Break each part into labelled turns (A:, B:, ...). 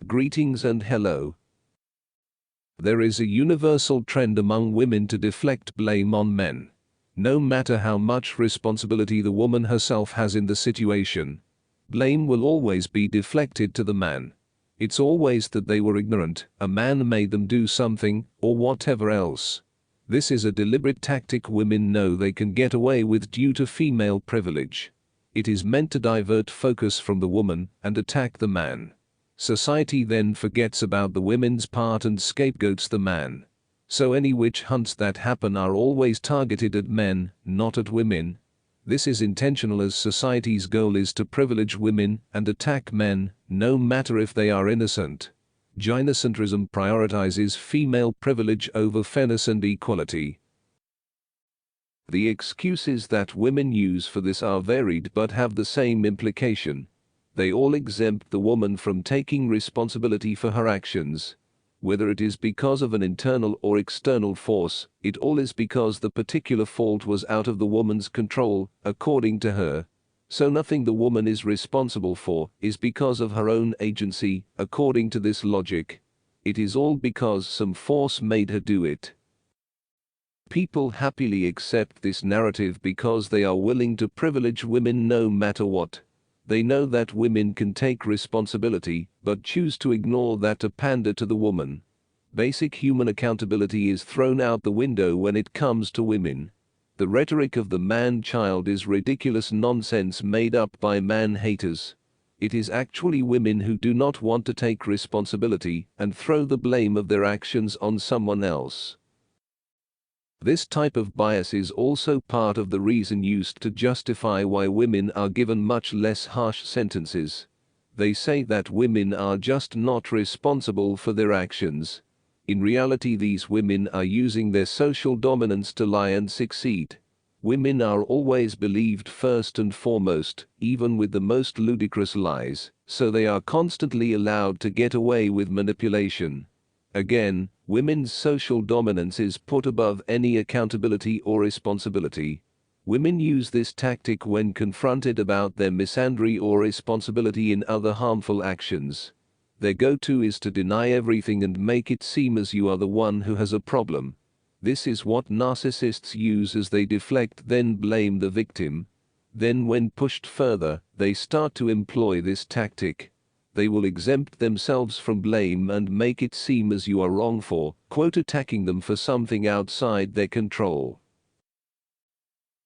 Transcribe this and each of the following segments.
A: Greetings and hello. There is a universal trend among women to deflect blame on men. No matter how much responsibility the woman herself has in the situation, blame will always be deflected to the man. It's always that they were ignorant, a man made them do something, or whatever else. This is a deliberate tactic women know they can get away with due to female privilege. It is meant to divert focus from the woman and attack the man. Society then forgets about the women's part and scapegoats the man. So any witch hunts that happen are always targeted at men, not at women. This is intentional as society's goal is to privilege women and attack men, no matter if they are innocent. Gynocentrism prioritizes female privilege over fairness and equality. The excuses that women use for this are varied but have the same implication. They all exempt the woman from taking responsibility for her actions. Whether it is because of an internal or external force, it all is because the particular fault was out of the woman's control, according to her. So nothing the woman is responsible for is because of her own agency, according to this logic. It is all because some force made her do it. People happily accept this narrative because they are willing to privilege women no matter what. They know that women can take responsibility, but choose to ignore that to pander to the woman. Basic human accountability is thrown out the window when it comes to women. The rhetoric of the man-child is ridiculous nonsense made up by man-haters. It is actually women who do not want to take responsibility and throw the blame of their actions on someone else. This type of bias is also part of the reason used to justify why women are given much less harsh sentences. They say that women are just not responsible for their actions. In reality, these women are using their social dominance to lie and succeed. Women are always believed first and foremost, even with the most ludicrous lies, so they are constantly allowed to get away with manipulation. Again, women's social dominance is put above any accountability or responsibility. Women use this tactic when confronted about their misandry or responsibility in other harmful actions. Their go-to is to deny everything and make it seem as you are the one who has a problem. This is what narcissists use as they deflect, then blame the victim. Then when pushed further, they start to employ this tactic. They will exempt themselves from blame and make it seem as you are wrong for, quote, attacking them for something outside their control.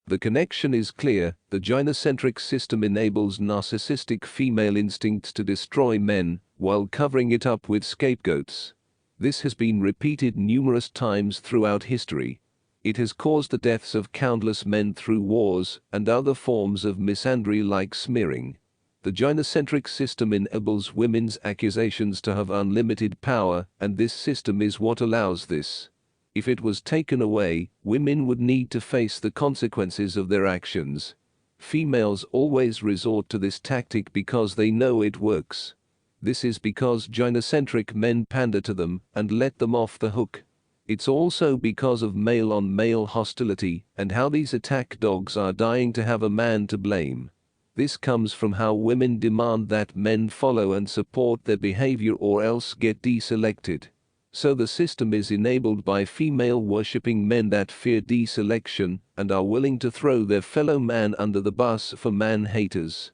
A: The connection is clear. The gynocentric system enables narcissistic female instincts to destroy men, while covering it up with scapegoats. This has been repeated numerous times throughout history. It has caused the deaths of countless men through wars and other forms of misandry like smearing. The gynocentric system enables women's accusations to have unlimited power, and this system is what allows this. If it was taken away, women would need to face the consequences of their actions. Females always resort to this tactic because they know it works. This is because gynocentric men pander to them and let them off the hook. It's also because of male-on-male hostility and how these attack dogs are dying to have a man to blame. This comes from how women demand that men follow and support their behavior or else get deselected. So the system is enabled by female-worshipping men that fear deselection and are willing to throw their fellow man under the bus for man-haters.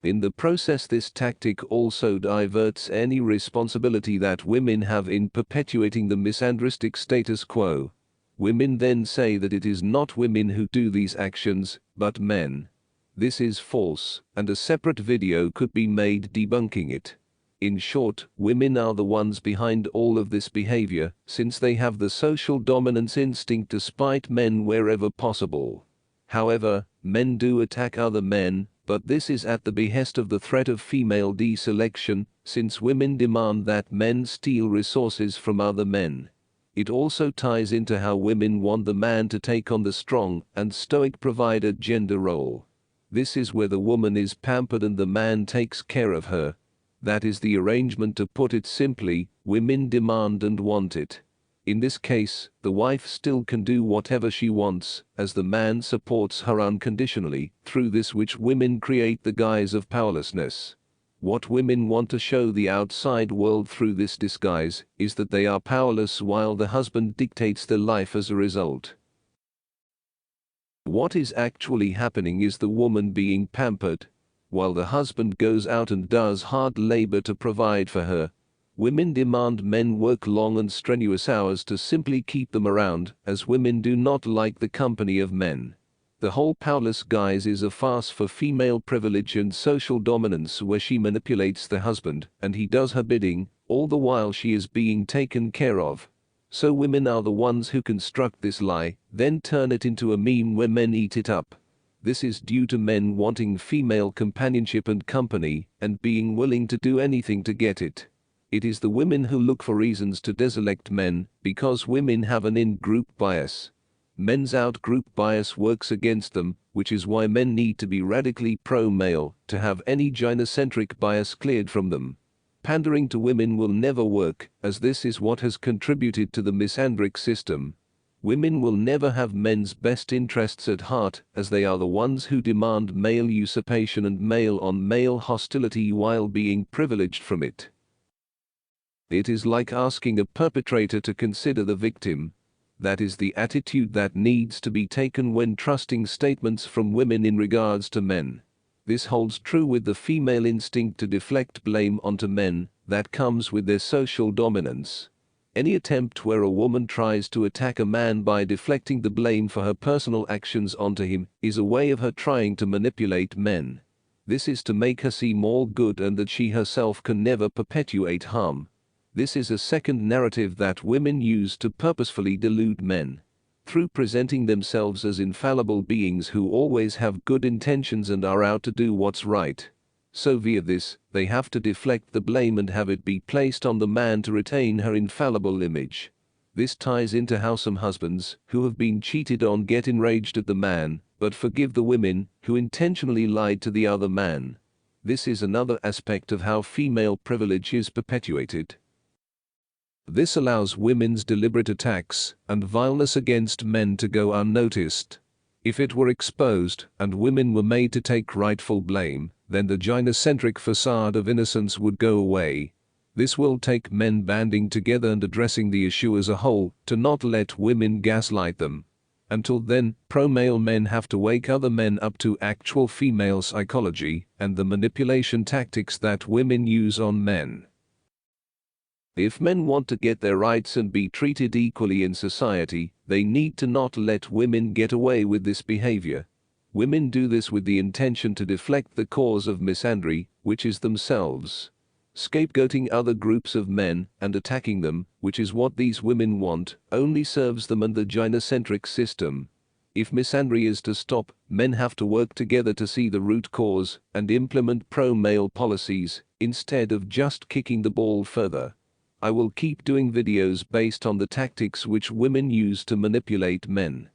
A: In the process, this tactic also diverts any responsibility that women have in perpetuating the misandristic status quo. Women then say that it is not women who do these actions, but men. This is false, and a separate video could be made debunking it. In short, women are the ones behind all of this behavior, since they have the social dominance instinct to spite men wherever possible. However, men do attack other men, but this is at the behest of the threat of female deselection, since women demand that men steal resources from other men. It also ties into how women want the man to take on the strong and stoic provider gender role. This is where the woman is pampered and the man takes care of her. That is the arrangement. To put it simply, women demand and want it. In this case, the wife still can do whatever she wants, as the man supports her unconditionally, through this which women create the guise of powerlessness. What women want to show the outside world through this disguise is that they are powerless while the husband dictates their life as a result. What is actually happening is the woman being pampered, while the husband goes out and does hard labor to provide for her. Women demand men work long and strenuous hours to simply keep them around, as women do not like the company of men. The whole powerless guise is a farce for female privilege and social dominance, where she manipulates the husband and he does her bidding, all the while she is being taken care of. So women are the ones who construct this lie, then turn it into a meme where men eat it up. This is due to men wanting female companionship and company, and being willing to do anything to get it. It is the women who look for reasons to deselect men, because women have an in-group bias. Men's out-group bias works against them, which is why men need to be radically pro-male to have any gynocentric bias cleared from them. Pandering to women will never work, as this is what has contributed to the misandric system. Women will never have men's best interests at heart, as they are the ones who demand male usurpation and male-on-male hostility while being privileged from it. It is like asking a perpetrator to consider the victim. That is the attitude that needs to be taken when trusting statements from women in regards to men. This holds true with the female instinct to deflect blame onto men that comes with their social dominance. Any attempt where a woman tries to attack a man by deflecting the blame for her personal actions onto him is a way of her trying to manipulate men. This is to make her see more good and that she herself can never perpetuate harm. This is a second narrative that women use to purposefully delude men, through presenting themselves as infallible beings who always have good intentions and are out to do what's right. So via this, they have to deflect the blame and have it be placed on the man to retain her infallible image. This ties into how some husbands who have been cheated on get enraged at the man, but forgive the women who intentionally lied to the other man. This is another aspect of how female privilege is perpetuated. This allows women's deliberate attacks and vileness against men to go unnoticed. If it were exposed and women were made to take rightful blame, then the gynocentric facade of innocence would go away. This will take men banding together and addressing the issue as a whole to not let women gaslight them. Until then, pro-male men have to wake other men up to actual female psychology and the manipulation tactics that women use on men. If men want to get their rights and be treated equally in society, they need to not let women get away with this behavior. Women do this with the intention to deflect the cause of misandry, which is themselves. Scapegoating other groups of men and attacking them, which is what these women want, only serves them and the gynocentric system. If misandry is to stop, men have to work together to see the root cause and implement pro-male policies, instead of just kicking the ball further. I will keep doing videos based on the tactics which women use to manipulate men.